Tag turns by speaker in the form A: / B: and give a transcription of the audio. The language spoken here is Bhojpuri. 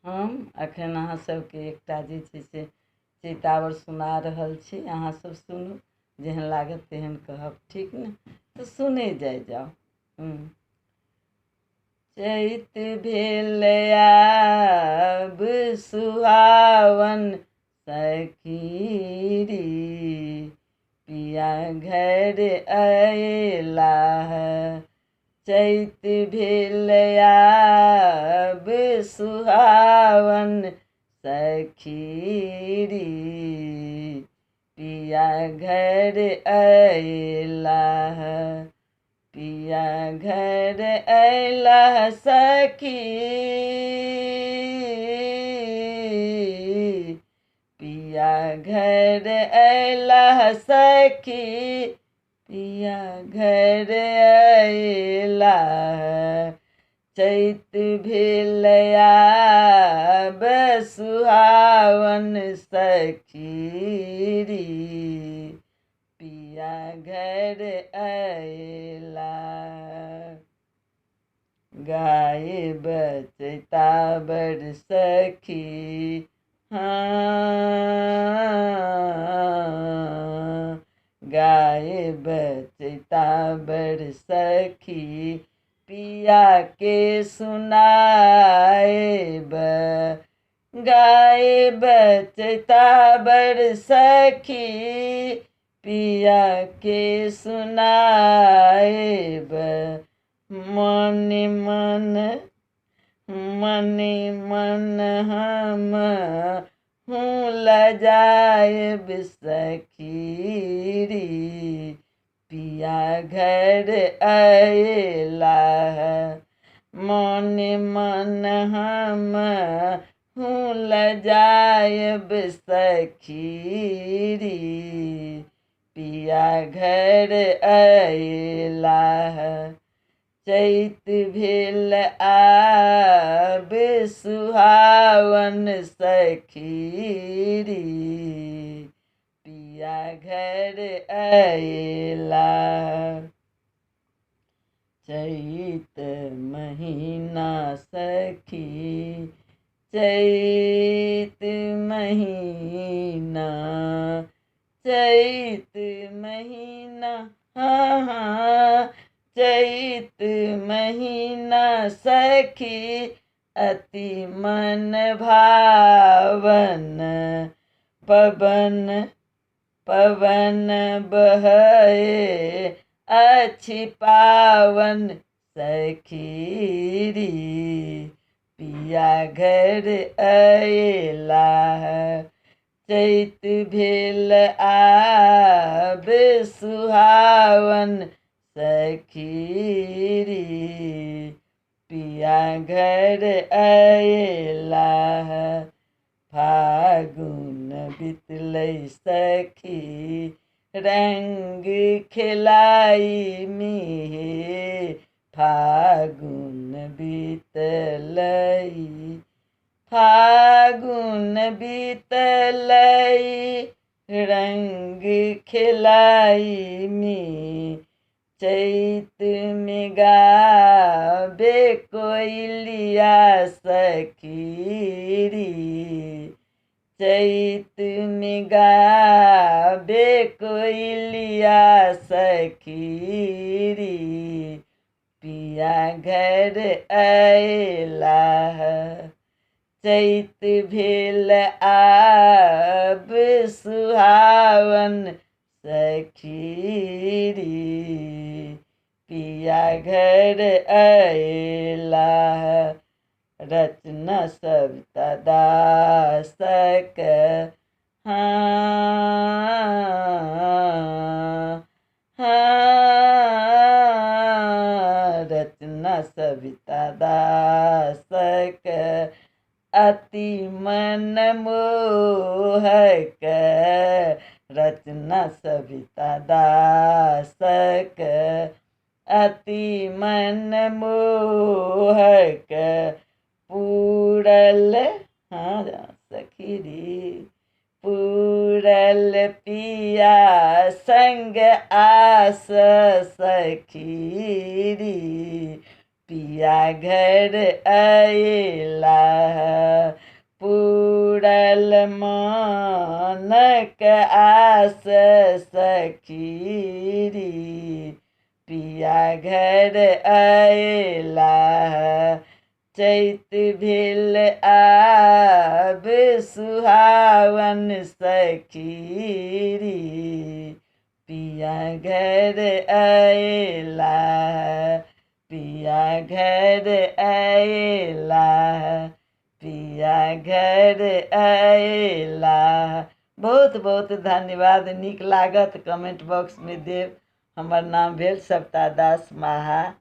A: हम अखन अहाँ सबके एकटा जे छै से चैतावर सुना रहल छी, अहाँ सब सुनू, जेहन लागत तेहन कहब, ठीक ने? तो सुने जाओ। चैत भेल आब सुहावन सखी रे, पिया घर अयला। चैत भेल आब सुहावन सखी रे, पिया घर अयला। पिया घर अयला सखी, पिया घर अयला सखी, पिया घर अयला। चैत भेल आब सुहावन सखी रे, पिया घर अयला। गाय बचता बड़ सखी, हाँ, गाय बचता बड़ सखी, पिया के सुनाएब। गाय बचता बड़ सखी, पिया के सुनाएब। मन मन हम हूँ लजाएब सखी रे, पिया घर अयला। मन हम हूँ लजाएब सखी रे, पिया घर अयला। चैत भेल आब सुहावन सखी रे, पिया घर अयला। चैत महीना सखी, चैत महीना, चैत महीना, हाँ, चैत महीना सखी, अति मन भावन। पवन बहे अछि पावन सखी रे, पिया घर अयला। चैत भेल आब सुहावन सखी रे, पिया घर अयला। फागुन बितलै सखी, रंग खेलाई में। फागुन बीतलै, फागुन बीतलै, रंग खेलाई में। चैत में गावे कोयलिया सखी रे, चैत में गावे कोयलिया सखी रे, पिया घर अयला। चैत भेल आब सुहावन सखी रे, पिया घर अयला। रचना सविता दासक, रचना सविता दासक, अति मन मोहक। रचना सविता दासक, अति मन मोहक। पूरल, हाँ सखी रे, पूरल पिया संग आस सखी रे, पिया घर अयला। मानक आस सखीरी, पिया घर अयला चैत भेल आब सुहावन सखीरी, पिया घर अयला, पिया घर अयला, पिया घर अयला। बहुत बहुत धन्यवाद। नीक लागत कमेंट बॉक्स में देव। हमर नाम भेल सविता दास माहा।